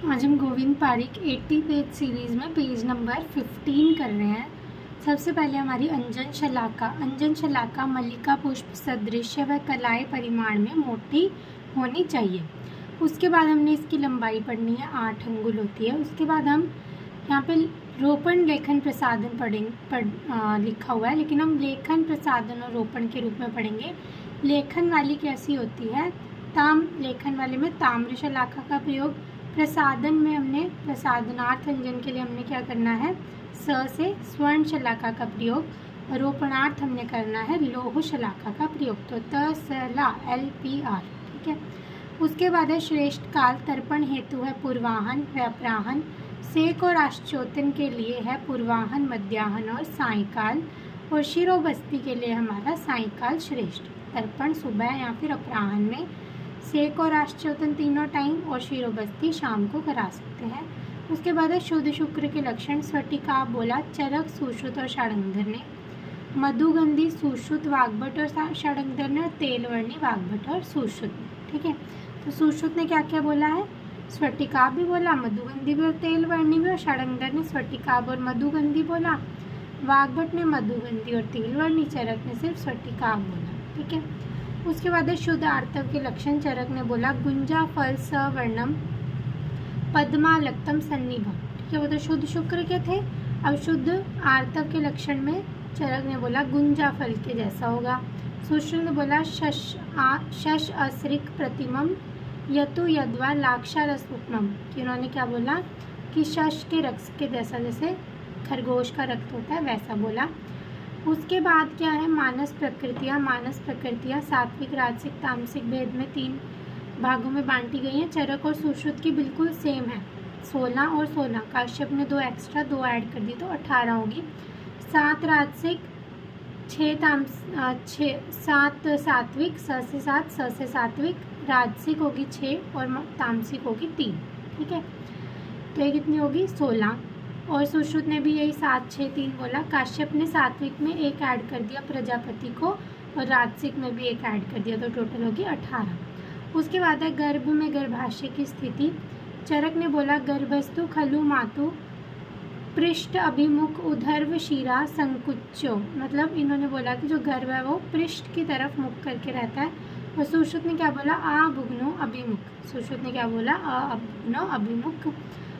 आज हम Govind Pareek 80 page series में पेज नंबर 15 कर रहे हैं। सबसे पहले हमारी अंजन शलाका मल्लिका पुष्प सदृश व कलाए परिमाण में मोटी होनी चाहिए। उसके बाद हमने इसकी लंबाई पढ़नी है, 8 अंगुल होती है। उसके बाद हम यहाँ पे रोपण लेखन प्रसाधन लिखा हुआ है, लेकिन हम लेखन प्रसाधन और रोपण के रूप में पढ़ेंगे। लेखन वाली कैसी होती है? लेखन वाले में ताम्र शलाका का प्रयोग। प्रसाधन में हमने प्रसाधनार्थ अंजन के लिए हमने क्या करना है, स से स्वर्ण शलाका का प्रयोग। रोपणार्थ हमने करना है लोह शलाका का प्रयोग। तो त स ला LPR, ठीक है। उसके बाद है श्रेष्ठ काल। तर्पण हेतु है पूर्वाहन व अपराहन। सेक और आश्चोतन के लिए है पूर्वाहन, मध्याहन और सायंकाल। और शिरोबस्ती के लिए हमारा सायंकाल श्रेष्ठ। तर्पण सुबह या फिर अपराहन में, सेक और आश्चोतन तीनों टाइम, और शिरोबस्ती शाम को करा सकते हैं। उसके बाद है शुद्ध शुक्र के लक्षण। स्फटिका बोला चरक, सुश्रुत और षडंगर ने। मधुगंधी सुश्रुत वाग्भट और षडंगर ने, और तेलवर्णी वाग्भट और सुश्रुत ने, ठीक है। तो सुश्रुत ने क्या क्या बोला है? स्फटिका भी बोला, मधुगंधी भी और तेलवर्णी भी, और षडंगर ने स्फटिका और मधुगंधी बोला, वाग्भट ने मधुगंधी और तेलवर्णी, चरक ने सिर्फ स्फटिका बोला, ठीक है। उसके बाद है शुद्ध आर्तव के लक्षण। चरक ने बोला गुंजा फल सवर्णम पद्मालक्तम सन्निभम, ठीक है। वो तो शुद्ध शुक्र के थे। अब शुद्ध आर्तव के लक्षण में चरक ने बोला गुंजा फल के जैसा होगा। सुश्रुत ने बोला शश असृक प्रतिमम यतु यद्वा लाक्षारस उपमम, कि उन्होंने क्या बोला कि शश के रक्त के जैसा, जैसे खरगोश का रक्त होता है वैसा बोला। उसके बाद क्या है, मानस प्रकृतियाँ सात्विक, राजसिक, तामसिक भेद में 3 भागों में बांटी गई हैं। चरक और सुश्रुत की बिल्कुल सेम है, 16 और 16। काश्यप ने 2 एक्स्ट्रा 2 ऐड कर दी तो 18 होगी। 7 राजसिक, 7 सात्विक, स से 7, स से सात्विक, राजसिक होगी 6 और तामसिक होगी 3, ठीक है। तो ये कितनी होगी? 16। और सुश्रुत ने भी यही 7, 6, 3 बोला। काश्यप ने सात्विक में 1 ऐड कर दिया प्रजापति को, और राजसिक में भी 1 ऐड कर दिया, तो टोटल होगी 18। उसके बाद है गर्भ में गर्भाशय की स्थिति। चरक ने बोला गर्भस्तु खलु मातु पृष्ठ अभिमुख उधर्व शिरा संकुच्चो, मतलब इन्होंने बोला कि जो गर्भ है वो पृष्ठ की तरफ मुख करके रहता है। और सुश्रुत ने क्या बोला? अभुग्नो अभिमुख। सुश्रुत ने क्या बोला? अभुग्नो अभिमुख।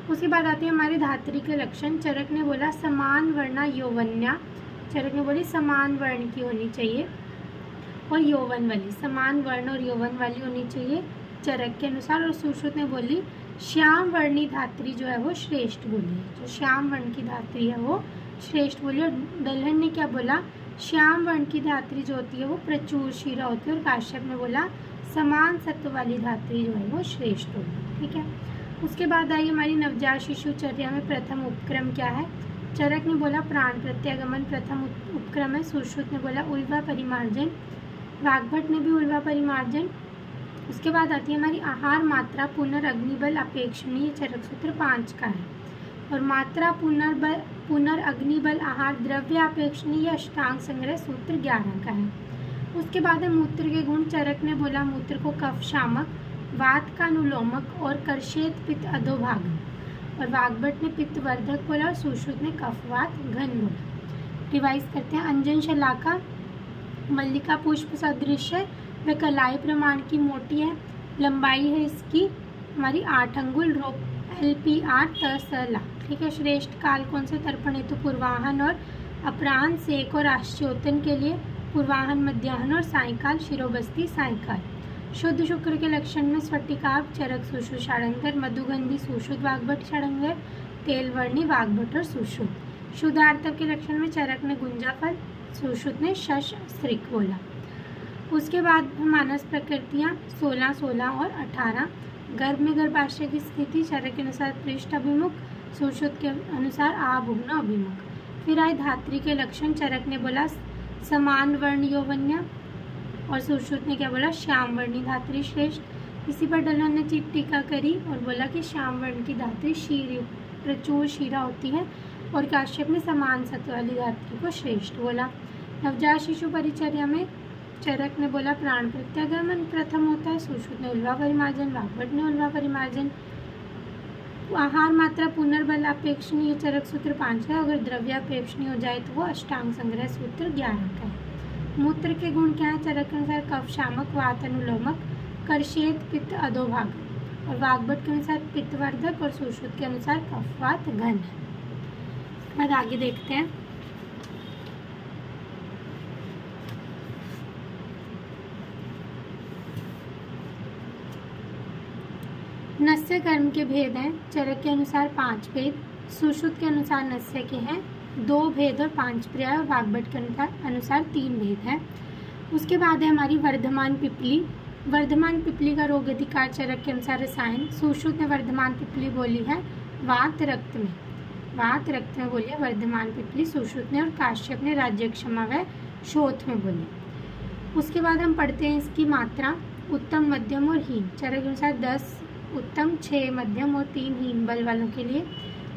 उसके बाद आती है हमारी धात्री के लक्षण। चरक ने बोला समान वर्णा यौवन्या। चरक ने बोली समान वर्ण की होनी चाहिए और यौवन वाली, समान वर्ण और यौवन वाली होनी चाहिए चरक के अनुसार। और सुश्रुत ने बोली श्याम वर्णी धात्री जो है वो श्रेष्ठ बोली, जो श्याम वर्ण की धात्री है वो श्रेष्ठ बोली। और दलहन ने क्या बोला? श्याम वर्ण की धात्री जो होती है वो प्रचुर शिरा होती है। और काश्यप ने बोला समान सत्व वाली धात्री जो है वो श्रेष्ठ होगी, ठीक है। उसके बाद आई हमारी नवजात शिशु चर्या में प्रथम उपक्रम क्या है? चरक ने बोला प्राण प्रत्यागमन प्रथम उपक्रम है। सुश्रुत ने बोला उल्वा परिमार्जन, वाग्भट ने भी उल्वा परिमार्जन। उसके बाद आती है हमारी आहार मात्रा पुनर्अग्निबल अपेक्षणीय, चरक सूत्र 5 का है। और मात्रा पुनर्अग्निबल आहार द्रव्य अपेक्षणीय अष्टांग संग्रह सूत्र 11 का है। उसके बाद है मूत्र के गुण। चरक ने बोला मूत्र को कफ शामक, वात का अनुलोमक और कर्षेत पित्त अधोभागन। और वाग्भट ने पित्तवर्धक बोला, और सुश्रुत ने कफवात घन बोला। रिवाइज करते हैं। अंजन शलाका मल्लिका पुष्प सदृश है, वह कलाई प्रमाण की मोटी है। लंबाई है इसकी हमारी 8 अंगुल। LPR तसला, ठीक है। श्रेष्ठ काल कौन से? तर्पण हेतु पूर्वाहन और अपराहन, सेक और आश्चोतन के लिए पूर्वाहन, मध्याहन और सायंकाल, शिरोबस्ती सायंकाल। शुद्ध शुक्र के लक्षण में स्फटिका, चरक, सुश्रुत, षडंगर, मधुगंधी सुश्रुत, वाग्भट षडंगर, तेलवर्णी वाग्भट और सुश्रुत। शुद्ध आर्तव के लक्षण में चरक ने गुंजाफल, सुश्रुत ने शश स्त्रिक बोला। उसके बाद मानस प्रकृतियाँ 16, 16 और 18। गर्भ में गर्भाशय की स्थिति। चरक के अनुसार पृष्ठ अभिमुख, सुश्रुत के अनुसार अभुग्न अभिमुख। फिर आए धात्री के लक्षण। चरक ने बोला समान वर्ण यौवन्या, और सुश्रुत ने क्या बोला? श्याम वर्णी धात्री श्रेष्ठ। इसी पर दलहन ने टीका करी और बोला कि श्याम वर्ण की धात्री प्रचुर शिरा होती है। और काश्यप ने समान सत्व वाली धात्री को श्रेष्ठ बोला। नवजात शिशु परिचर्या में चरक ने बोला प्राण प्रत्यागमन प्रथम होता है, सुश्रुत ने उल्वा परिमार्जन, वाग्भट ने उल्वा परिमार्जन। आहार मात्रा पुनर्बलापेक्षणीय चरक सूत्र 5 है। अगर द्रव्यापेक्षणीय हो जाए तो वो अष्टांग संग्रह सूत्र 11 का है। मूत्र के गुण क्या है? चरक के अनुसार कफ शामक, वात अनुलोमक, कर्षेत, पित्त अधोभाग। और वाग्भट के अनुसार पित्तवर्धक और सुश्रुत के अनुसार कफवात घन है। अब आगे देखते हैं। नस्य कर्म के भेद हैं। चरक के अनुसार 5 भेद, सुश्रुत के अनुसार नस्य के हैं 2 भेद और 5 पर्याय, और वाग्भट के अनुसार 3 भेद हैं। उसके बाद है हमारी वर्धमान पिपली। वर्धमान पिपली का रोग अधिकार चरक के अनुसार रसायन। सुश्रुत ने वर्धमान पिपली बोली है वात रक्त में बोली है वर्धमान पिपली सुश्रुत ने, और काश्यप ने राज्यक्षमा व शोथ में बोली। उसके बाद हम पढ़ते हैं इसकी मात्रा। उत्तम, मध्यम और हीन। चरक के अनुसार 10 उत्तम, 6 मध्यम और 3 हीन बल वालों के लिए।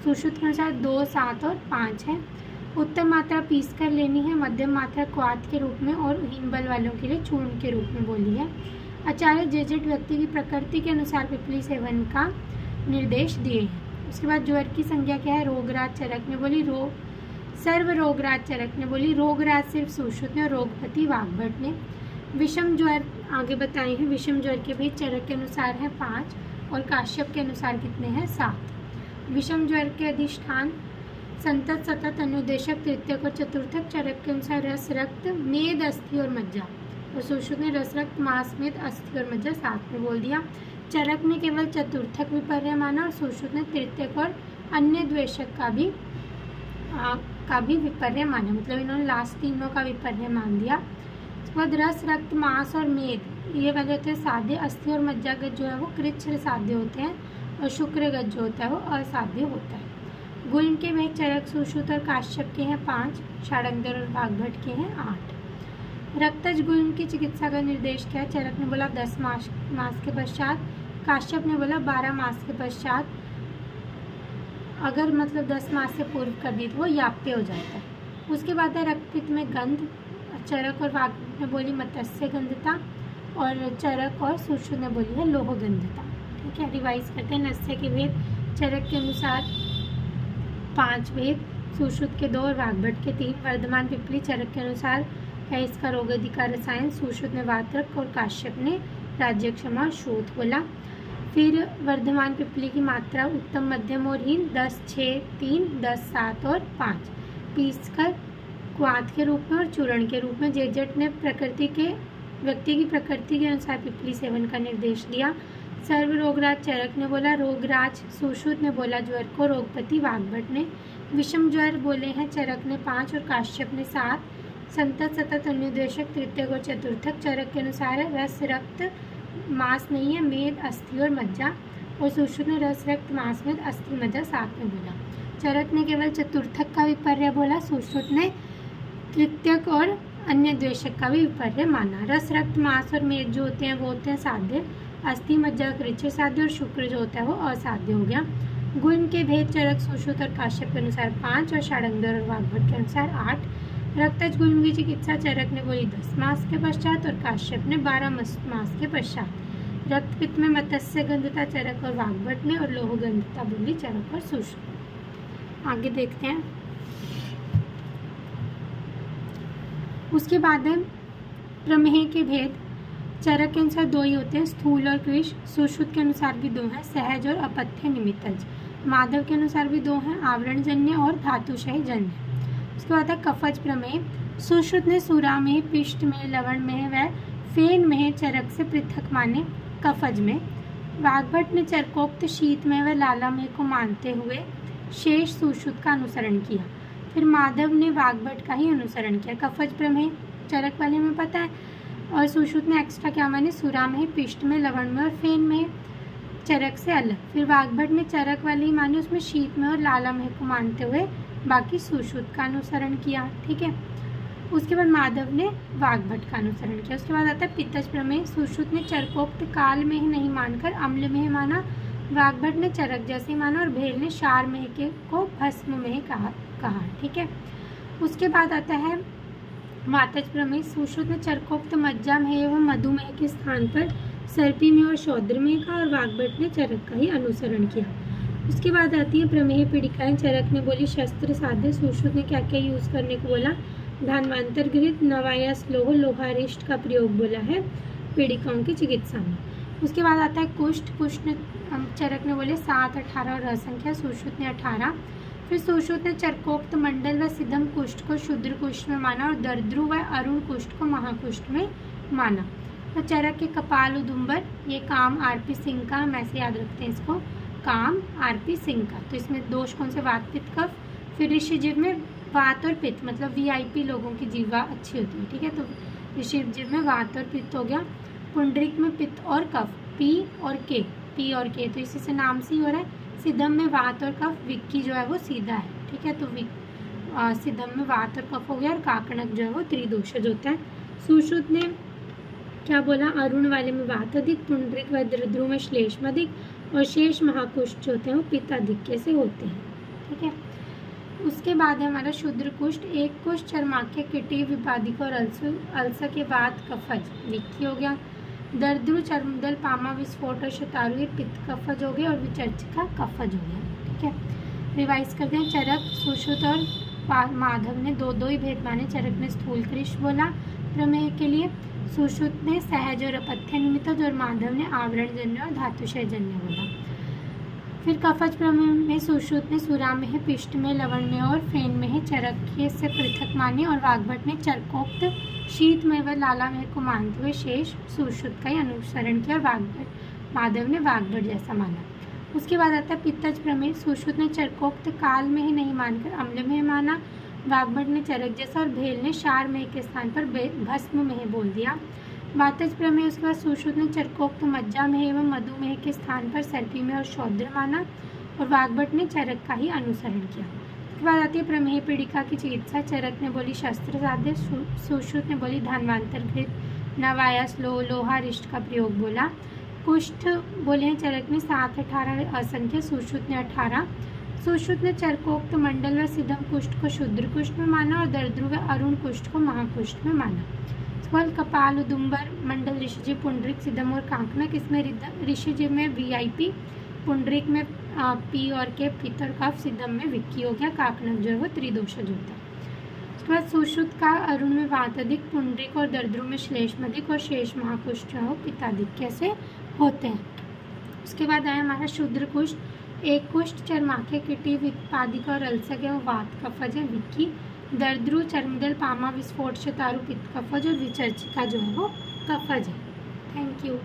सुश्रुत के अनुसार 2, 7 और 5 है। उत्तम मात्रा पीस कर लेनी है, मध्यम मात्रा क्वाथ के रूप में और हीन बल वालों के लिए चूर्ण के रूप में बोली है। आचार्य जेजेट व्यक्ति की प्रकृति के अनुसार पिपली सेवन का निर्देश दिए हैं। उसके बाद ज्वर की संज्ञा क्या है? रोगराज चरक ने बोली, सर्व रोगराज चरक ने बोली, रोगराज सिर्फ सुश्रुत ने और रोगपति वाग्भट ने। विषम ज्वर आगे बताए हैं। विषम ज्वर के भी चरक के अनुसार है 5 और काश्यप के अनुसार कितने हैं? 7। विषम ज्वर के अधिष्ठान संतत, सतत, अनुदेशक, तृतीयक और चतुर्थक। चरक के अनुसार रस, रक्त, मेद, अस्थि और मज्जा, और सुश्रुत ने रस, रक्त, मांस, मेद, अस्थि और मज्जा साथ में बोल दिया। चरक ने केवल चतुर्थक विपर्य माना और सुश्रुत ने तृतीयक और अन्य द्वेषक का भी विपर्य माना, मतलब इन्होंने लास्ट तीनों का विपर्य मान दिया। उसके बाद रस, रक्त, मांस और मेद ये वाले होते हैं साध्य। अस्थि और मज्जागत जो है वो कृच्छ्र साध्य होते हैं, और शुक्रगत जो होता है वो असाध्य होता है। गुण के में चरक, सुश्रुत और काश्यप के हैं 5, षडांगर और वाग्भट के हैं 8। रक्तज गुण की चिकित्सा का निर्देश क्या है? चरक ने बोला 10 मास के पश्चात, काश्यप ने बोला 12 मास के पश्चात। अगर मतलब 10 मास से पूर्व कर दी तो वो याप्य हो जाता है। उसके बाद है रक्तपित्त में गंध। चरक और वाग्भट ने बोली मत्स्य गंधता, और चरक और सुश्रुत ने बोली है लोह गंधता। ठीक है, रिवाइज करते हैं। नस्य के भेद चरक के अनुसार 5 भेद, सुश्रुत के 2 और वाग्भट के 3। वर्धमान पिपली चरक के अनुसार है इसका रोग अधिकार रसायन। सुश्रुत ने वातरक और काश्यप ने राज्यक्षमा शोथ बोला। फिर वर्धमान पिपली की मात्रा उत्तम, मध्यम और हीन 10, 6, 3, 10, 7 और 5 पीस कर क्वाथ के रूप में और चूर्ण के रूप में। जेजेट ने व्यक्ति की प्रकृति के अनुसार पिपली सेवन का निर्देश दिया। सर्व रोगराज चरक ने बोला रोगराज, सुश्रुत ने बोला ज्वर को, रोगपति वाग्भट ने। विषम ज्वर बोले हैं चरक ने 5 और काश्यप ने 7। संतत, सतत, अनुदेशक, तृतीयक और चतुर्थक। चरक के अनुसार है रस, रक्त, मांस नहीं है, मेद, अस्थि और मज्जा, और सुश्रुत ने रस, रक्त, मांस, मेद, अस्थि, मज्जा साथ में बोला। चरक ने केवल चतुर्थक का विपर्य बोला, सुश्रुत ने तृतीयक और अन्य द्वेषक का भी विपर्य माना। रस, रक्त, मांस और मेद जो होते हैं वो होते हैं साध्य। अस्थि, मज्जा, कृच्छ्र साध्य, और शुक्र जो होता है वो असाध्य हो गया। गुण के भेद चरक, सुश्रुत और काश्यप के अनुसार 5 और षडांगर और वाग्भट के अनुसार 8। रक्तज गुण की चिकित्सा चरक ने बोली 10 मास के पश्चात और काश्यप ने 12 मास के पश्चात। रक्तपित्त में मत्स्य गंधता चरक और वाग्भट ने, और लोह गंधता बोली चरक और सुश्रुत। आगे देखते हैं। उसके बाद है प्रमेह के भेद। चरक के अनुसार 2 ही होते हैं, स्थूल और कृश। सुश्रुत के अनुसार भी 2 हैं, सहज और अपथ्य निमित्तज। माधव के अनुसार भी 2 हैं, आवरणजन्य और धातुशय जन्य। उसके बाद है कफज प्रमेय। सुश्रुत ने सूरा में, पिष्ट में, लवण में व फेन में चरक से पृथक माने कफज में। वाग्भट ने चरकोक्त शीत में व लाला में को मानते हुए शेष सुश्रुत का अनुसरण किया। फिर माधव ने वाग्भट का ही अनुसरण किया। कफज प्रमेय चरक वाले में पता है, और सुश्रुत ने एक्स्ट्रा क्या माने? सूरा में, पिष्ट में, लवण में और फेन में चरक से अलग। फिर वाग्भट ने चरक वाले ही माने, उसमें शीत में और लाला में को मानते हुए बाकी सुश्रुत का अनुसरण किया। ठीक है, उसके बाद माधव ने वाग्भट का अनुसरण किया। उसके बाद आता है पित्तज प्रमेय। सुश्रुत ने चरकोक्त काल में ही नहीं मानकर अम्ल में ही माना। वाग्भट ने चरक जैसे माना, और भेल ने क्षार में को भस्म में कहा। ठीक है, उसके बाद आता है वातज प्रमेय। सुश्रुत ने चरकोक्त मज्जा में एवं मधुमेह के स्थान पर सर्पी में और शौद्र में का, और वाग्भट ने चरक का ही अनुसरण किया। उसके बाद आती है प्रमेय पीड़िकाएं। चरक ने बोली शस्त्र साध्य। सुश्रुत ने क्या क्या यूज़ करने को बोला, धान्वांतर घृत, नवायस लोह, लोहारिष्ट का प्रयोग बोला है पीड़िकाओं की चिकित्सा में। उसके बाद आता है कुष्ठ। कुष्ठ ने चरक ने बोले 7, 18 और असंख्या। सुश्रुत ने 18। फिर सुश्रुत ने चरकोक्त मंडल व सिद्धम कुष्ठ को शुद्र कुष्ठ में माना और दर्द्रु व अरुण कुष्ठ को महाकुष्ठ में माना। तो चरक के कपाल उदुम्बर, ये काम आरपी सिंह का, हम ऐसे याद रखते हैं इसको, काम आरपी सिंह का। तो इसमें दोष कौन से, वात पित्त कफ। फिर ऋषिजीव में वात और पित्त, मतलब वीआईपी लोगों की जीवा अच्छी होती है, ठीक है। तो ऋषिजीव में वात और पित्त हो गया। पुंडरिक में पित्त और कफ, पी और के, पी और के, तो इसी से नाम से ही हो रहा है। सिद्धम में वात और कफ, विक्की जो है वो सीधा है, ठीक है। तो सिद्धम में वात और कफ हो गया और काकणक जो है वो त्रिदोषज होता है। सुश्रुत ने क्या बोला, अरुण वाले में वात अधिक, पुंडरिक व दर्द्रु में श्लेष्म अधिक और शेष महाकुष्ठ जो होते हैं वो पित्त अधिक्य से होते हैं, ठीक है। उसके बाद है हमारा शुद्र कुष्ठ। एक कुष्ठ चर्माख्य, किटी, विपादिक और अल्सर के बाद कफज, विक्की हो गया। दर्द्रु, चर्मदल, पामा, विस्फोट और शतारु ये पित्त कफज हो गए और विचर्चिका कफज हो गया, ठीक है। रिवाइज करते हैं। चरक, सुश्रुत और माधव ने दो ही भेद माने। चरक ने स्थूल कृष्ण बोला प्रमेय के लिए, सुश्रुत ने सहज और अपथ्य निमित्त और माधव ने आवरण जन्य और धातुशय जन्य बोला। फिर कफज प्रमेय में सुश्रुत ने सुरा में है, पिष्ट में, लवण में और फेन में है चरक से पृथक माने और वाग्भट ने चरकोक्त शीत में व लाला में को मानते हुए शेष सुश्रुत का ही अनुसरण किया और वाग्भट माधव ने वाग्भट जैसा माना। उसके बाद आता है पित्तज प्रमेय। सुश्रुत ने चरकोक्त काल में ही नहीं मानकर अम्ल में माना, वाग्भट ने चरक जैसा और भेल ने शार में के स्थान पर भस्म में बोल दिया। वातज प्रमेय। उसके बाद सुश्रुत ने चरकोक्त मज्जा में एवं मधुमेह के स्थान पर सर्पी में और शौद्र माना और वाग्भट ने चरक का ही अनुसरण किया। उसके बाद आती है प्रमेय पीड़िका की चिकित्सा। चरक ने बोली शस्त्र साध्य, सुश्रुत ने बोली धान्वांतर घृत, नवायस लोहारिष्ट का प्रयोग बोला। कुष्ठ बोले हैं चरक ने 7, 18 असंख्य। सुश्रुत ने 18। सुश्रुत ने चरकोक्त मंडल व सिद्धम कुष्ठ को शुद्र कुष्ठ में माना और दर्द्रु व अरुण कुष्ठ को महाकुष्ठ में माना। स्वल, कपाल, उदुम्बर मंडल, ऋषिजीव, पुंडरिक, सिद्धम और कांकनक। इसमें ऋषिजीव में वीआईपी, पुंडरिक में पी और के, पित्त और कफ, सिद्धम में विक्की हो गया, काकनक जो है वो त्रिदोषज होता है। उसके बाद सुश्रुत का अरुण में वात अधिक, पुंडरिक और दर्द्रु में श्लेष्म अधिक और शेष महाकुष्ठ जो है वो पित्ताधिक कैसे होते हैं। उसके बाद आया हमारा शुद्र कुष्ठ। एक कुष्ठ चर्माख्य, किटी, विपादिक और अल्सर है वो वात कफज है, विक्की। दर्द्रु, चर्मदल, पामा, विस्फोट, शतारु पित्त कफज और विचर्चिका जो है वो कफज है। Thank you.